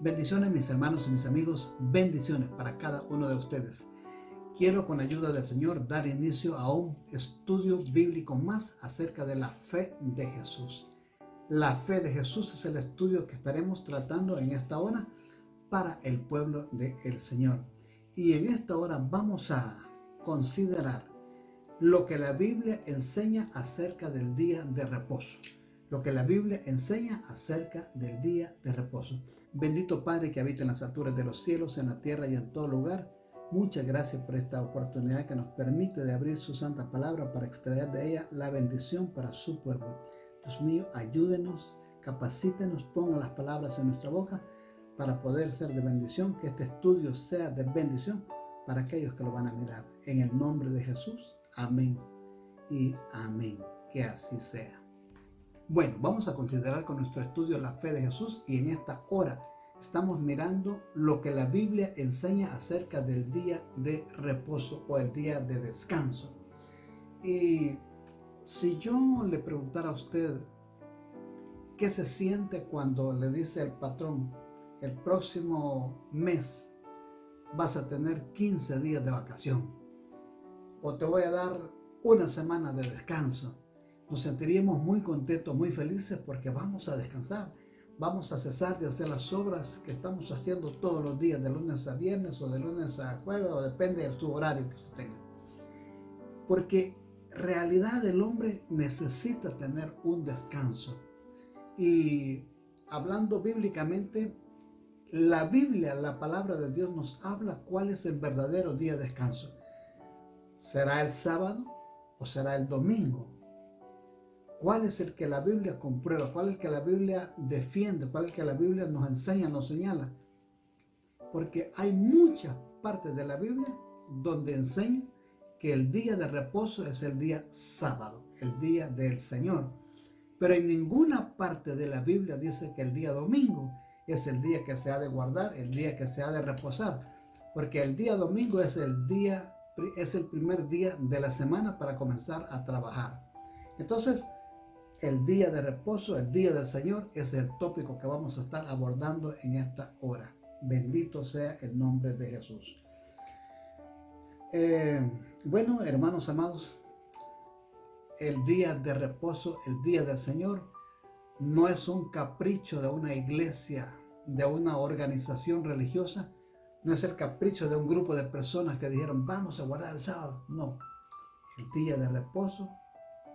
Bendiciones mis hermanos y mis amigos, bendiciones para cada uno de ustedes. Quiero con ayuda del Señor dar inicio a un estudio bíblico más acerca de la fe de Jesús. La fe de Jesús es el estudio que estaremos tratando en esta hora para el pueblo del Señor. Y en esta hora vamos a considerar lo que la Biblia enseña acerca del día de reposo. Lo que la Biblia enseña acerca del día de reposo. Bendito Padre que habita en las alturas de los cielos, en la tierra y en todo lugar. Muchas gracias por esta oportunidad que nos permite de abrir su santa palabra para extraer de ella la bendición para su pueblo. Dios mío, ayúdenos, capacítenos, ponga las palabras en nuestra boca para poder ser de bendición, que este estudio sea de bendición para aquellos que lo van a mirar. En el nombre de Jesús, amén y amén. Que así sea. Bueno, vamos a considerar con nuestro estudio la fe de Jesús y en esta hora estamos mirando lo que la Biblia enseña acerca del día de reposo o el día de descanso. Y si yo le preguntara a usted qué se siente cuando le dice el patrón, el próximo mes vas a tener 15 días de vacación o te voy a dar una semana de descanso, nos sentiríamos muy contentos, muy felices porque vamos a descansar, vamos a cesar de hacer las obras que estamos haciendo todos los días, de lunes a viernes o de lunes a jueves, o depende de su horario que usted tenga. Porque en realidad el hombre necesita tener un descanso. Y hablando bíblicamente, la Biblia, la palabra de Dios nos habla cuál es el verdadero día de descanso. ¿Será el sábado o será el domingo? ¿Cuál es el que la Biblia comprueba? ¿Cuál es el que la Biblia defiende? ¿Cuál es el que la Biblia nos enseña, nos señala? Porque hay muchas partes de la Biblia donde enseña que el día de reposo es el día sábado, el día del Señor. Pero en ninguna parte de la Biblia dice que el día domingo es el día que se ha de guardar, el día que se ha de reposar. Porque el día domingo es el primer día de la semana para comenzar a trabajar. Entonces, el día de reposo, el día del Señor, es el tópico que vamos a estar abordando en esta hora. Bendito sea el nombre de Jesús. Bueno, hermanos amados, el día de reposo, el día del Señor, no es un capricho de una iglesia, de una organización religiosa, no es el capricho de un grupo de personas que dijeron vamos a guardar el sábado. No, el día de reposo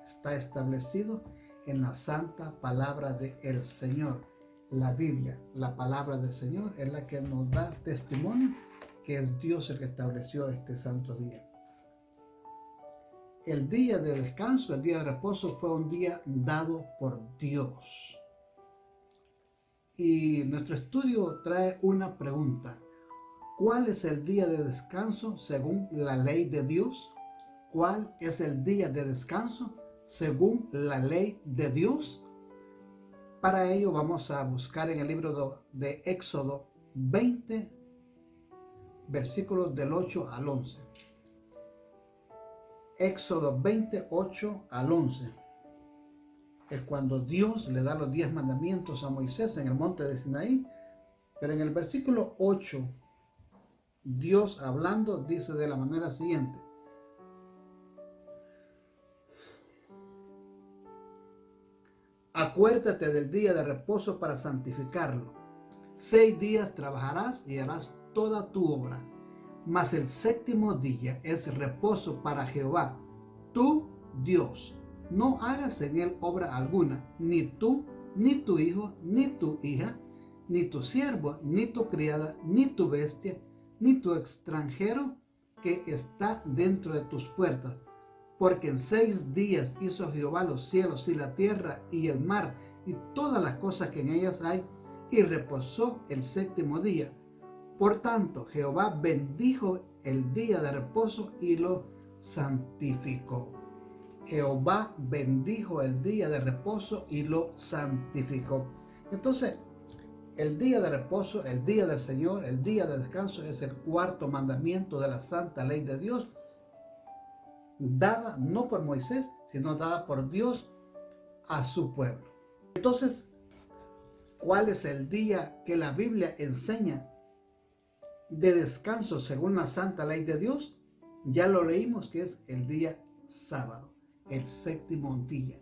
está establecido en la santa palabra del Señor. La Biblia, la palabra del Señor, es la que nos da testimonio que es Dios el que estableció este santo día. El día de descanso, el día de reposo, fue un día dado por Dios. Y nuestro estudio trae una pregunta. ¿Cuál es el día de descanso según la ley de Dios? ¿Cuál es el día de descanso según la ley de Dios? Para ello vamos a buscar en el libro de Éxodo 20, versículos del 8 al 11. Éxodo 28 al 11. Es cuando Dios le da los 10 mandamientos a Moisés en el monte de Sinaí. Pero en el versículo 8, Dios hablando dice de la manera siguiente. Acuérdate del día de reposo para santificarlo. 6 días trabajarás y harás toda tu obra. Mas el séptimo día es reposo para Jehová, tu Dios. No hagas en él obra alguna, ni tú, ni tu hijo, ni tu hija, ni tu siervo, ni tu criada, ni tu bestia, ni tu extranjero que está dentro de tus puertas. Porque en 6 días hizo Jehová los cielos y la tierra y el mar y todas las cosas que en ellas hay, y reposó el séptimo día. Por tanto, Jehová bendijo el día de reposo y lo santificó. Jehová bendijo el día de reposo y lo santificó. Entonces, el día de reposo, el día del Señor, el día de descanso es el cuarto mandamiento de la santa ley de Dios, dada no por Moisés, sino dada por Dios a su pueblo. Entonces, ¿Cuál es el día que la Biblia enseña de descanso según la santa ley de Dios? Ya lo leímos, que es el día sábado, el séptimo día.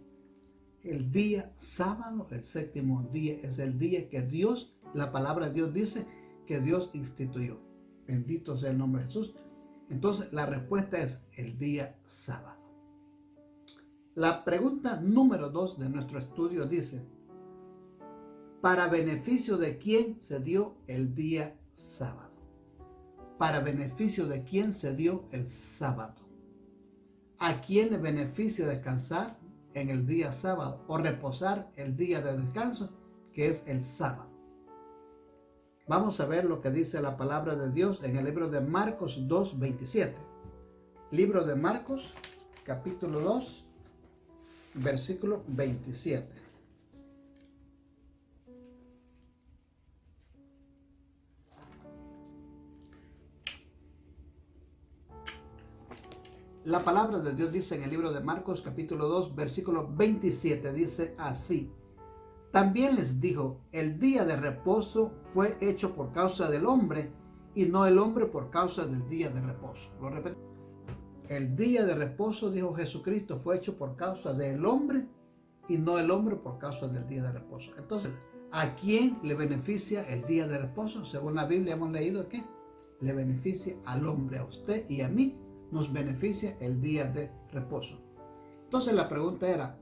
El día sábado, el séptimo día, es el día que Dios, la palabra de Dios dice que Dios instituyó. Bendito sea el nombre de Jesús. Entonces la respuesta es el día sábado. La pregunta número 2 de nuestro estudio dice: ¿para beneficio de quién se dio el día sábado? ¿Para beneficio de quién se dio el sábado? ¿A quién le beneficia descansar en el día sábado o reposar el día de descanso, que es el sábado? Vamos a ver lo que dice la palabra de Dios en el libro de Marcos 2:27. Libro de Marcos, capítulo 2, versículo 27. La palabra de Dios dice en el libro de Marcos capítulo 2 versículo 27, dice así: también les dijo, el día de reposo fue hecho por causa del hombre y no el hombre por causa del día de reposo. Lo repito. El día de reposo, dijo Jesucristo, fue hecho por causa del hombre y no el hombre por causa del día de reposo. Entonces, ¿a quién le beneficia el día de reposo? Según la Biblia hemos leído que le beneficia al hombre, a usted y a mí. Nos beneficia el día de reposo. Entonces la pregunta era,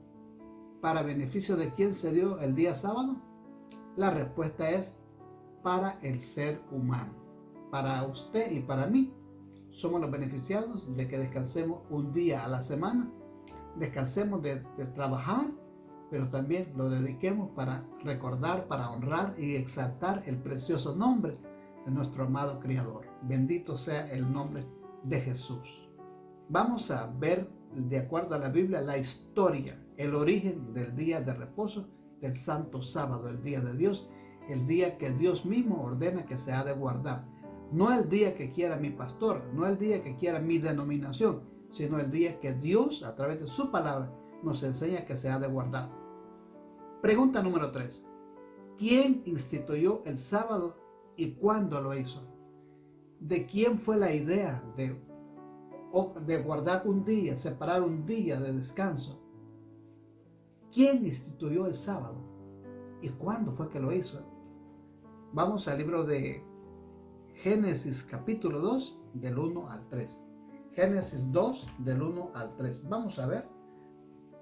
¿para beneficio de quién se dio el día sábado? La respuesta es para el ser humano. Para usted y para mí somos los beneficiados de que descansemos un día a la semana, descansemos de trabajar, pero también lo dediquemos para recordar, para honrar y exaltar el precioso nombre de nuestro amado Creador. Bendito sea el nombre de Jesús. Vamos a ver, de acuerdo a la Biblia, la historia, el origen del día de reposo, del santo sábado, el día de Dios, el día que Dios mismo ordena que se ha de guardar. No el día que quiera mi pastor, no el día que quiera mi denominación, sino el día que Dios, a través de su palabra, nos enseña que se ha de guardar. Pregunta número 3. ¿Quién instituyó el sábado y cuándo lo hizo? ¿De quién fue la idea de guardar un día, separar un día de descanso? ¿Quién instituyó el sábado? ¿Y cuándo fue que lo hizo? Vamos al libro de Génesis capítulo 2, del 1 al 3. Génesis 2, del 1 al 3. Vamos a ver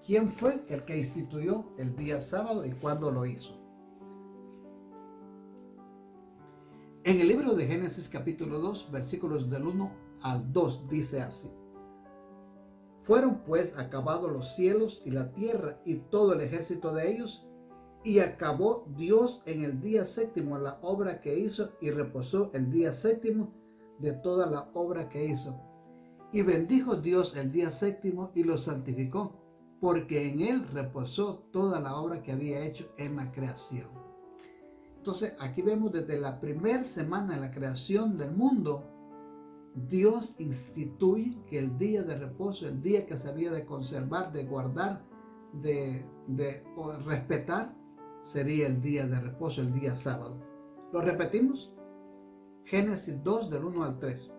quién fue el que instituyó el día sábado y cuándo lo hizo. En el libro de Génesis capítulo 2, versículos del 1 al 2, dice así: fueron pues acabados los cielos y la tierra y todo el ejército de ellos, y acabó Dios en el día séptimo la obra que hizo, y reposó el día séptimo de toda la obra que hizo. Y bendijo Dios el día séptimo y lo santificó, porque en él reposó toda la obra que había hecho en la creación. Entonces aquí vemos desde la primera semana de la creación del mundo, Dios instituye que el día de reposo, el día que se había de conservar, de guardar, de respetar, sería el día de reposo, el día sábado. ¿Lo repetimos? Génesis 2, del 1 al 3.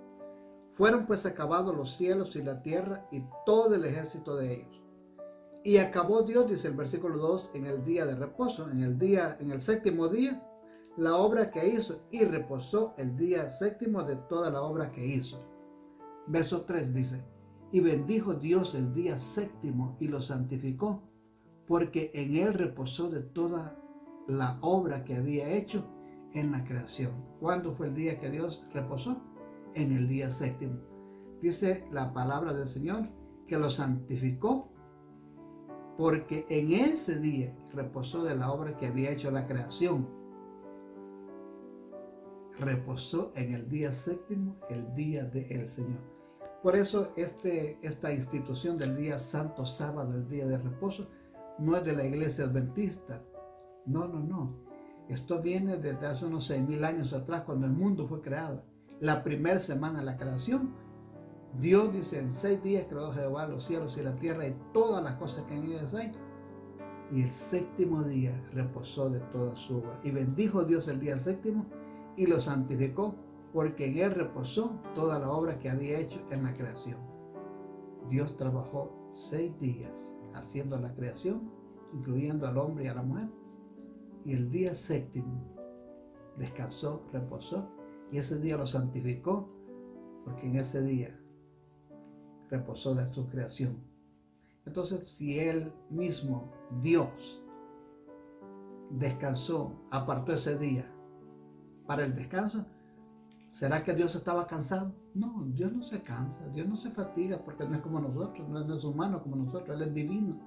Fueron pues acabados los cielos y la tierra y todo el ejército de ellos. Y acabó Dios, dice el versículo 2, en el día de reposo, en el séptimo día, la obra que hizo, y reposó el día séptimo de toda la obra que hizo. Verso 3 dice: y bendijo Dios el día séptimo y lo santificó, porque en él reposó de toda la obra que había hecho en la creación. ¿Cuándo fue el día que Dios reposó? En el día séptimo. Dice la palabra del Señor que lo santificó, porque en ese día reposó de la obra que había hecho la creación. Reposó en el día séptimo, el día del Señor. Por eso esta institución del día santo sábado, el día de reposo, no es de la iglesia adventista. No. Esto viene desde hace unos 6,000 años atrás, cuando el mundo fue creado. La primera semana de la creación, Dios dice: en 6 días creó Jehová los cielos y la tierra y todas las cosas que en ellas hay. y el séptimo día reposó de toda su obra. Y bendijo Dios el día séptimo y lo santificó, porque en él reposó toda la obra que había hecho en la creación. Dios trabajó 6 días haciendo la creación, incluyendo al hombre y a la mujer, y el día séptimo descansó, reposó, y ese día lo santificó, porque en ese día reposó de su creación. Entonces, si Él mismo, Dios, descansó, apartó ese día para el descanso, ¿será que Dios estaba cansado? No, Dios no se cansa, Dios no se fatiga, porque no es como nosotros, no es humano como nosotros, Él es divino.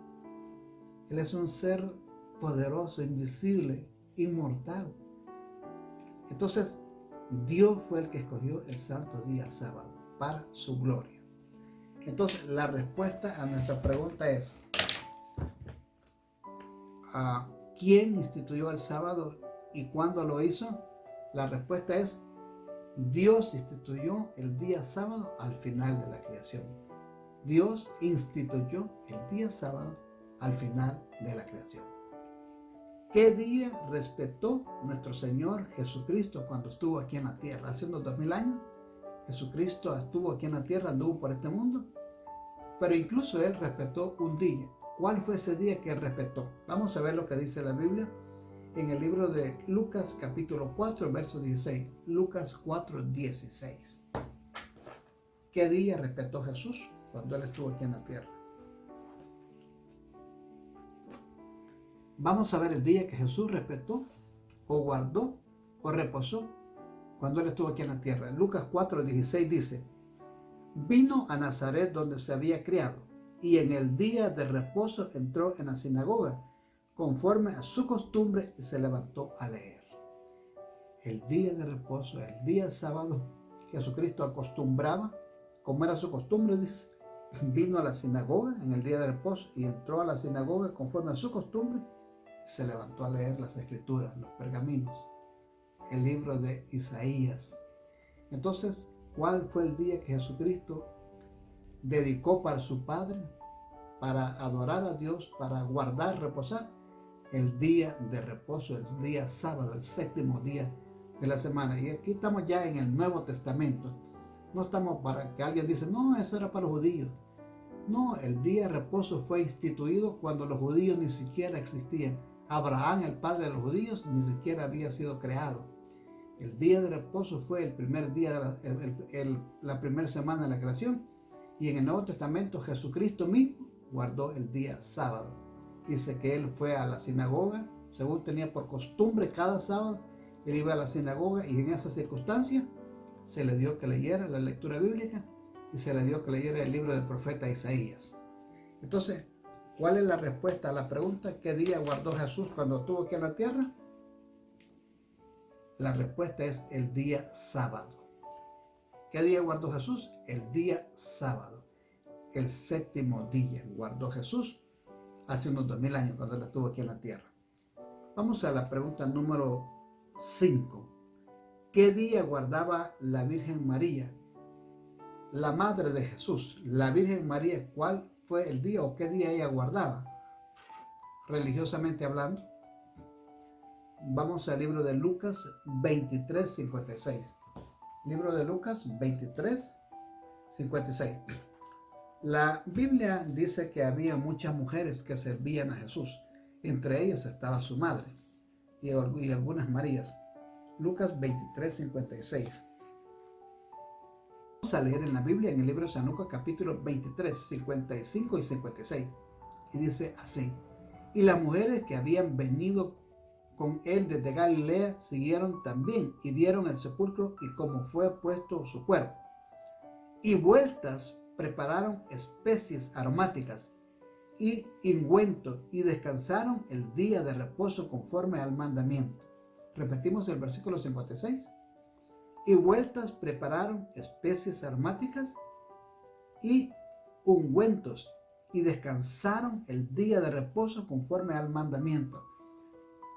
Él es un ser poderoso, invisible, inmortal. Entonces, Dios fue el que escogió el santo día sábado para su gloria. Entonces, la respuesta a nuestra pregunta es: ¿quién instituyó el sábado y cuándo lo hizo? La respuesta es: Dios instituyó el día sábado al final de la creación. Dios instituyó el día sábado al final de la creación. ¿Qué día respetó nuestro Señor Jesucristo cuando estuvo aquí en la tierra? Hace unos 2000 años, Jesucristo estuvo aquí en la tierra, anduvo por este mundo, pero incluso Él respetó un día. ¿Cuál fue ese día que Él respetó? Vamos a ver lo que dice la Biblia en el libro de Lucas capítulo 4, verso 16. Lucas 4, 16. ¿Qué día respetó Jesús cuando Él estuvo aquí en la tierra? Vamos a ver el día que Jesús respetó, o guardó, o reposó cuando Él estuvo aquí en la tierra. Lucas 4, 16 dice: vino a Nazaret donde se había criado, y en el día de reposo entró en la sinagoga, conforme a su costumbre, y se levantó a leer. El día de reposo, el día sábado, Jesucristo acostumbraba, como era su costumbre, dice, vino a la sinagoga en el día de reposo y entró a la sinagoga conforme a su costumbre y se levantó a leer las escrituras, los pergaminos, el libro de Isaías. Entonces, ¿cuál fue el día que Jesucristo dedicó para su Padre, para adorar a Dios, para guardar, reposar? El día de reposo, el día sábado, el séptimo día de la semana. Y aquí estamos ya en el Nuevo Testamento. No estamos para que alguien dice, no, eso era para los judíos. No, el día de reposo fue instituido cuando los judíos ni siquiera existían. Abraham, el padre de los judíos, ni siquiera había sido creado. El día de reposo fue el primer día de la primera semana de la creación. Y en el Nuevo Testamento Jesucristo mismo guardó el día sábado. Dice que Él fue a la sinagoga, según tenía por costumbre cada sábado. Él iba a la sinagoga y en esa circunstancia se le dio que leyera la lectura bíblica y se le dio que leyera el libro del profeta Isaías. Entonces, ¿cuál es la respuesta a la pregunta? ¿Qué día guardó Jesús cuando estuvo aquí en la tierra? La respuesta es el día sábado. ¿Qué día guardó Jesús? El día sábado. El séptimo día guardó Jesús hace unos 2000 años cuando Él estuvo aquí en la tierra. Vamos a la pregunta número 5. ¿Qué día guardaba la Virgen María, la madre de Jesús? La Virgen María, ¿cuál fue el día o qué día ella guardaba? Religiosamente hablando, vamos al libro de Lucas 23, 56. Libro de Lucas 23, 56. La Biblia dice que había muchas mujeres que servían a Jesús. Entre ellas estaba su madre y algunas Marías. Lucas 23, 56. Vamos a leer en la Biblia, en el libro de San Lucas, capítulo 23, 55 y 56. Y dice así: y las mujeres que habían venido con él desde Galilea siguieron también y vieron el sepulcro y cómo fue puesto su cuerpo. Y vueltas prepararon especies aromáticas y ungüentos y descansaron el día de reposo conforme al mandamiento. Repetimos el versículo 56. Y vueltas prepararon especies aromáticas y ungüentos y descansaron el día de reposo conforme al mandamiento.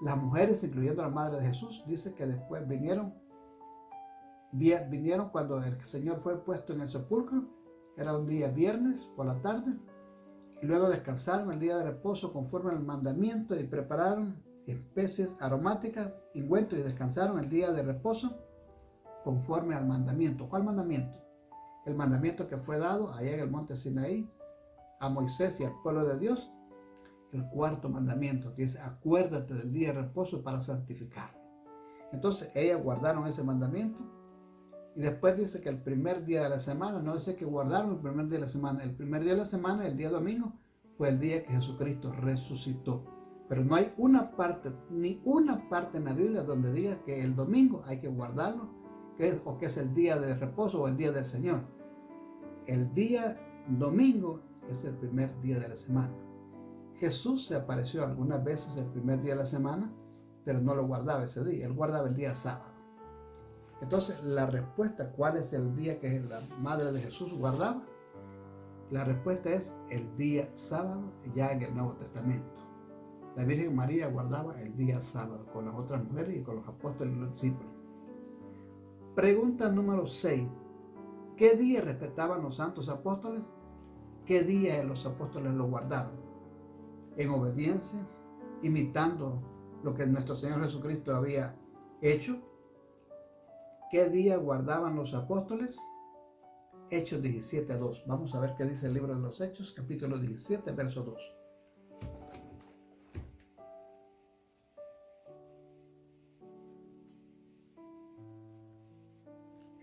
Las mujeres, incluyendo a la madre de Jesús, dice que después vinieron cuando el Señor fue puesto en el sepulcro. Era un día viernes por la tarde Y luego descansaron el día de reposo conforme al mandamiento y prepararon especies aromáticas, ungüentos, y descansaron el día de reposo conforme al mandamiento. ¿Cuál mandamiento? El mandamiento que fue dado allá en el monte Sinaí a Moisés y al pueblo de Dios. El cuarto mandamiento, que es: acuérdate del día de reposo para santificarlo. Entonces ellas guardaron ese mandamiento. Y después dice que el primer día de la semana, no dice que guardaron el primer día de la semana. El primer día de la semana, el día domingo, fue el día que Jesucristo resucitó. Pero no hay ni una parte en la Biblia donde diga que el domingo hay que guardarlo, que es el día de reposo o el día del Señor. El día domingo es el primer día de la semana. Jesús se apareció algunas veces el primer día de la semana, pero no lo guardaba ese día. Él guardaba el día sábado. Entonces, la respuesta, ¿cuál es el día que la madre de Jesús guardaba? La respuesta es el día sábado, ya en el Nuevo Testamento. La Virgen María guardaba el día sábado con las otras mujeres y con los apóstoles y los discípulos. Pregunta número 6. ¿Qué día respetaban los santos apóstoles? ¿Qué día los apóstoles lo guardaron? En obediencia, imitando lo que nuestro Señor Jesucristo había hecho. ¿Qué día guardaban los apóstoles? Hechos 17:2. Vamos a ver qué dice el libro de los Hechos, capítulo 17, verso 2.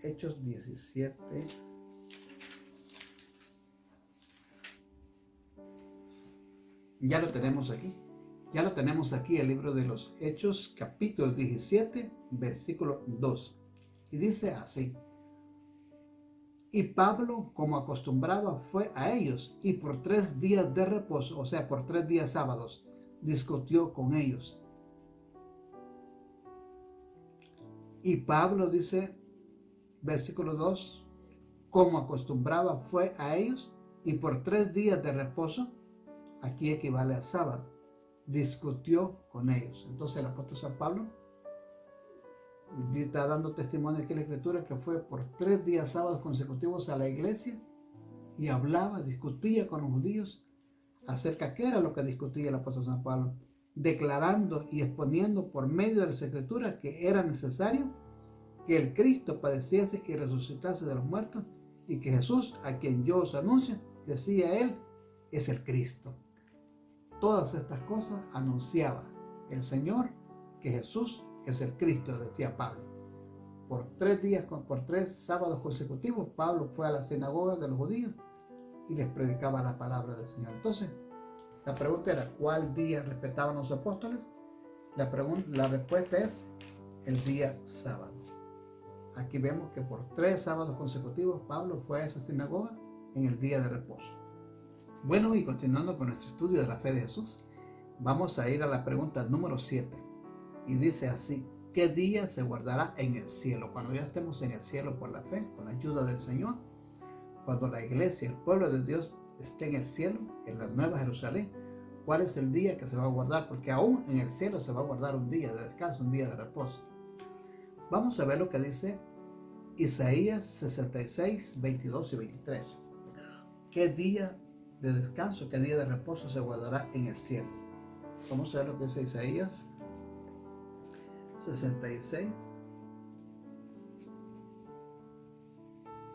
Hechos 17. Ya lo tenemos aquí. Ya lo tenemos aquí, el libro de los Hechos, capítulo 17, versículo 2. Y dice así: y Pablo, como acostumbraba, fue a ellos, y por 3 días de reposo, o sea, por 3 días sábados, discutió con ellos. Y Pablo, dice, versículo 2, como acostumbraba, fue a ellos, y por 3 días de reposo, aquí equivale a sábado, discutió con ellos. Entonces el apóstol San Pablo está dando testimonio aquí en la Escritura que fue por 3 días sábados consecutivos a la iglesia y hablaba, discutía con los judíos acerca de qué era lo que discutía el apóstol San Pablo, declarando y exponiendo por medio de las Escrituras que era necesario que el Cristo padeciese y resucitase de los muertos, y que Jesús, a quien yo os anuncio, decía él, es el Cristo. Todas estas cosas anunciaba el Señor, que Jesús es el Cristo, decía Pablo. Por 3 sábados consecutivos, Pablo fue a la sinagoga de los judíos y les predicaba la palabra del Señor. Entonces, la pregunta era: ¿cuál día respetaban los apóstoles? La respuesta es el día sábado. Aquí vemos que por 3 sábados consecutivos Pablo fue a esa sinagoga en el día de reposo. Bueno, y continuando con nuestro estudio de la fe de Jesús, vamos a ir a la pregunta número 7. Y dice así: ¿qué día se guardará en el cielo? Cuando ya estemos en el cielo por la fe, con la ayuda del Señor, cuando la iglesia, el pueblo de Dios esté en el cielo, en la Nueva Jerusalén, ¿cuál es el día que se va a guardar? Porque aún en el cielo se va a guardar un día de descanso, un día de reposo. Vamos a ver lo que dice Isaías 66, 22 y 23. ¿Qué día de descanso, qué día de reposo se guardará en el cielo? Vamos a ver lo que dice Isaías 66.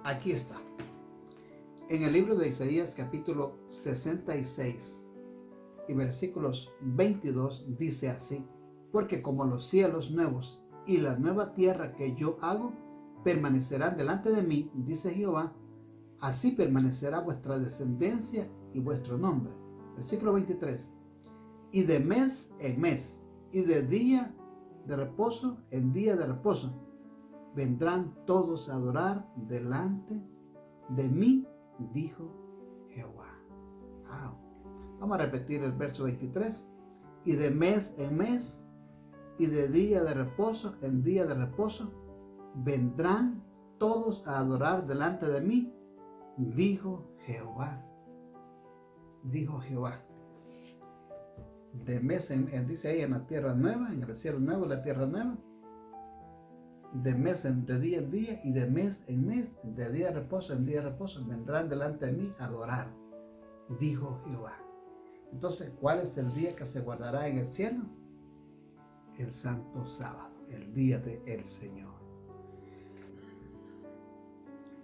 Aquí está. En el libro de Isaías capítulo 66 y versículos 22 dice así: porque como los cielos nuevos y la nueva tierra que yo hago permanecerán delante de mí, dice Jehová, así permanecerá vuestra descendencia y vuestro nombre. Versículo 23. Y de mes en mes, y de día de reposo en día de reposo, vendrán todos a adorar delante de mí, dijo Jehová. Wow. Vamos a repetir el verso 23. Y de mes en mes, y de día de reposo en día de reposo, vendrán todos a adorar delante de mí, dijo Jehová. Dijo Jehová. De mes en dice ahí, en la tierra nueva, en el cielo nuevo, la tierra nueva. De mes de día en día, y de mes en mes, de día de reposo en día de reposo, vendrán delante de mí a adorar. dijo Jehová. Entonces, ¿cuál es el día que se guardará en el cielo? El santo sábado, el día del Señor.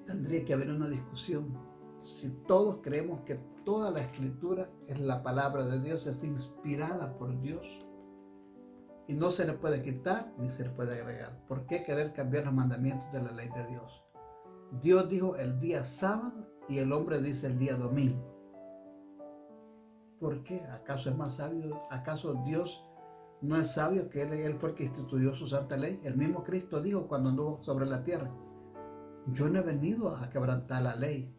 Tendría que haber una discusión. Si todos creemos que toda la Escritura es la palabra de Dios, es inspirada por Dios, y no se le puede quitar ni se le puede agregar, ¿por qué querer cambiar los mandamientos de la ley de Dios? Dios dijo el día sábado y el hombre dice el día domingo. ¿Por qué? ¿Acaso es más sabio? ¿Acaso Dios no es sabio que Él fue el que instituyó su santa ley? El mismo Cristo dijo cuando anduvo sobre la tierra: yo no he venido a quebrantar la ley,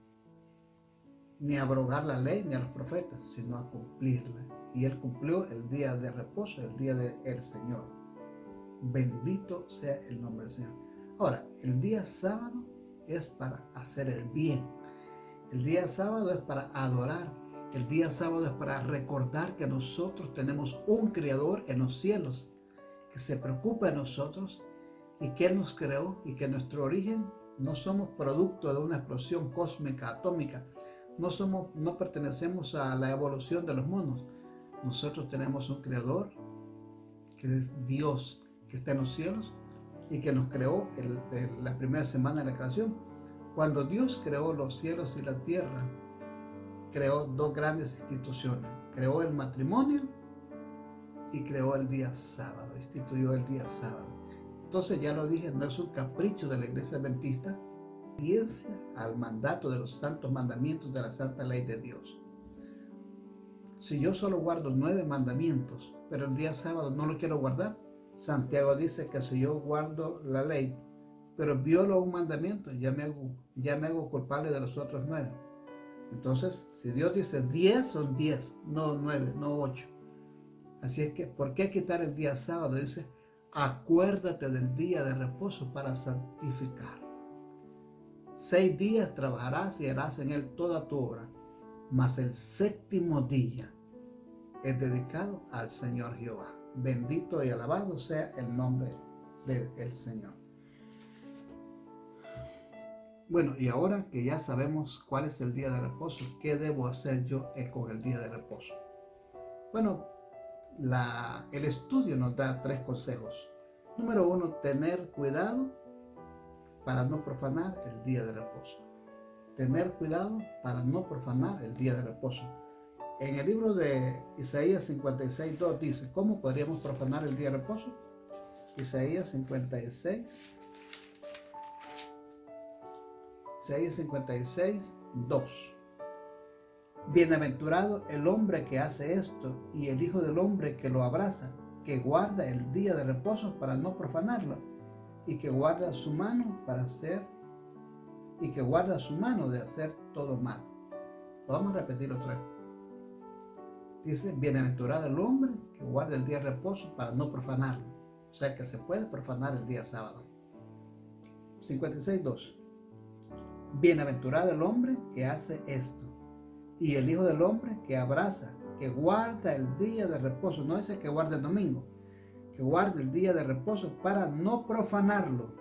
ni a abrogar la ley, ni a los profetas, sino a cumplirla. Y Él cumplió el día de reposo, el día del Señor. Bendito sea el nombre del Señor. Ahora, el día sábado es para hacer el bien. El día sábado es para adorar. El día sábado es para recordar que nosotros tenemos un Creador en los cielos, que se preocupa de nosotros y que Él nos creó, y que nuestro origen no somos producto de una explosión cósmica, atómica. No pertenecemos a la evolución de los monos. Nosotros tenemos un Creador, que es Dios, que está en los cielos y que nos creó la primera semana de la creación. Cuando Dios creó los cielos y la tierra, creó dos grandes instituciones. Creó el matrimonio y creó el día sábado, instituyó el día sábado. Entonces, ya lo dije, no es un capricho de la Iglesia Adventista, obediencia al mandato de los santos mandamientos de la santa ley de Dios. Si yo solo guardo 9 mandamientos, pero el día sábado no lo quiero guardar, Santiago dice que si yo guardo la ley, pero violo un mandamiento, ya me hago culpable de los otros 9. Entonces, si Dios dice 10, son 10, no 9, no 8. Así es que, ¿por qué quitar el día sábado? Dice: acuérdate del día de reposo para santificar. 6 días trabajarás y harás en él toda tu obra, mas el séptimo día es dedicado al Señor Jehová. Bendito y alabado sea el nombre del Señor. Bueno, y ahora que ya sabemos cuál es el día de reposo, ¿qué debo hacer yo con el día de reposo? Bueno, el estudio nos da 3 consejos. Número 1, tener cuidado para no profanar el día de reposo. Tener cuidado para no profanar el día de reposo. En el libro de Isaías 56:2 dice: ¿cómo podríamos profanar el día de reposo? Isaías 56:2. Bienaventurado el hombre que hace esto, y el hijo del hombre que lo abraza, que guarda el día de reposo para no profanarlo, y que guarda su mano de hacer todo mal. Lo vamos a repetir otra vez. Dice: bienaventurado el hombre que guarda el día de reposo para no profanarlo. O sea que se puede profanar el día sábado. 56:2. Bienaventurado el hombre que hace esto, y el hijo del hombre que abraza, que guarda el día de reposo. No dice que guarde el domingo, que guarde el día de reposo para no profanarlo,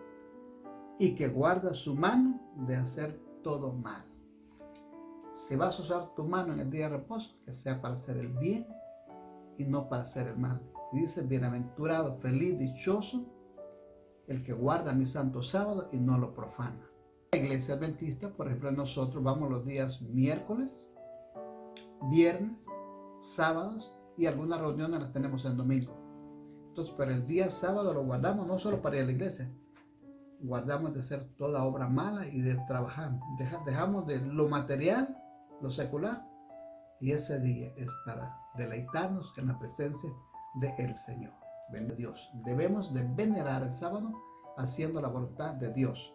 y que guarda su mano de hacer todo mal. Si vas a usar tu mano en el día de reposo, que sea para hacer el bien y no para hacer el mal. Y dice: bienaventurado, feliz, dichoso el que guarda mi santo sábado y no lo profana. La Iglesia Adventista, por ejemplo, nosotros vamos los días miércoles, viernes, sábados, y algunas reuniones las tenemos el domingo. Entonces, pero el día sábado lo guardamos no solo para ir a la iglesia, guardamos de hacer toda obra mala y de trabajar. Dejamos de lo material, lo secular, y ese día es para deleitarnos en la presencia del Señor. Bendito Dios. Debemos de venerar el sábado haciendo la voluntad de Dios.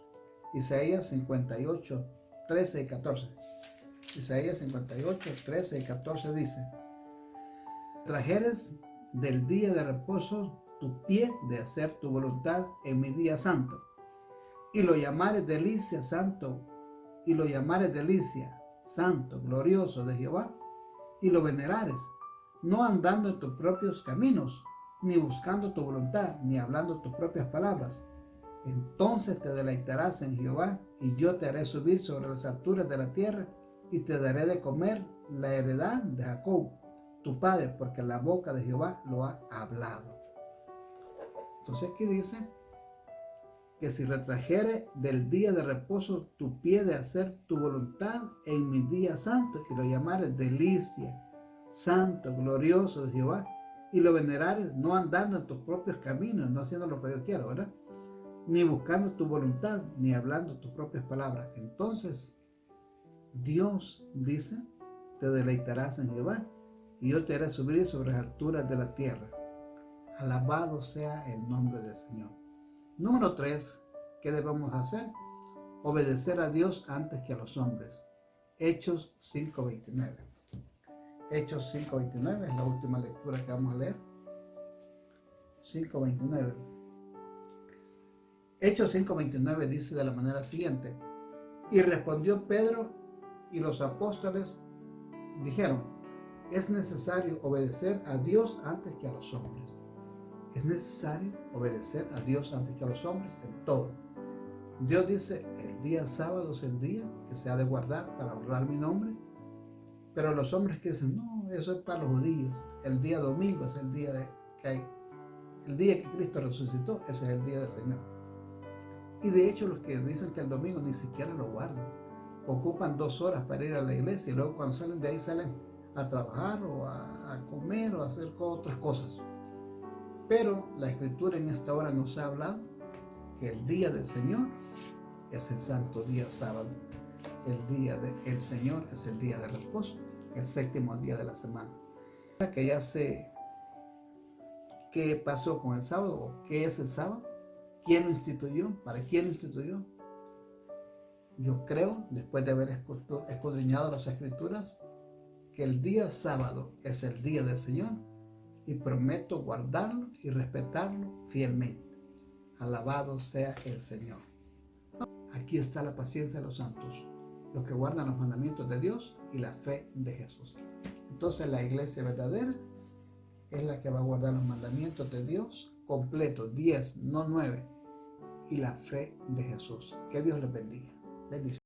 Isaías 58, 13 y 14. Isaías 58, 13 y 14 dice: trajeres del día de reposo tu pie de hacer tu voluntad en mi día santo, y lo llamares delicia santo, santo, glorioso de Jehová, y lo venerares, no andando en tus propios caminos, ni buscando tu voluntad, ni hablando tus propias palabras. Entonces te deleitarás en Jehová, y yo te haré subir sobre las alturas de la tierra, y te daré de comer la heredad de Jacob, tu padre, porque la boca de Jehová lo ha hablado. Entonces aquí dice que si retrajere del día de reposo tu pie de hacer tu voluntad en mi día santo, y lo llamares delicia, santo, glorioso de Jehová, y lo venerares no andando en tus propios caminos, no haciendo lo que yo quiero, ¿verdad? Ni buscando tu voluntad, ni hablando tus propias palabras. Entonces, Dios dice, te deleitarás en Jehová, y yo te haré subir sobre las alturas de la tierra. Alabado sea el nombre del Señor. Número 3, ¿qué debemos hacer? Obedecer a Dios antes que a los hombres. Hechos 5:29. Hechos 5:29 es la última lectura que vamos a leer. 5:29. Hechos 5:29 dice de la manera siguiente: y respondió Pedro y los apóstoles dijeron, es necesario obedecer a Dios antes que a los hombres. Es necesario obedecer a Dios antes que a los hombres en todo. Dios dice, el día sábado es el día que se ha de guardar para honrar mi nombre. Pero los hombres que dicen, no, eso es para los judíos. El día domingo es el día el día que Cristo resucitó, ese es el día del Señor. Y de hecho los que dicen que el domingo ni siquiera lo guardan. Ocupan 2 horas para ir a la iglesia y luego cuando salen de ahí salen a trabajar o a comer o a hacer otras cosas. Pero la Escritura en esta hora nos ha hablado que el día del Señor es el santo día sábado. El día del Señor es el día de reposo, el 7º día de la semana. Que ya sé qué pasó con el sábado o qué es el sábado, quién lo instituyó, para quién lo instituyó. Yo creo, después de haber escudriñado las Escrituras, que el día sábado es el día del Señor y prometo guardarlo y respetarlo fielmente. Alabado sea el Señor. Aquí está la paciencia de los santos, los que guardan los mandamientos de Dios y la fe de Jesús. Entonces la iglesia verdadera es la que va a guardar los mandamientos de Dios completos, 10, no 9, y la fe de Jesús. Que Dios les bendiga. Bendiciones.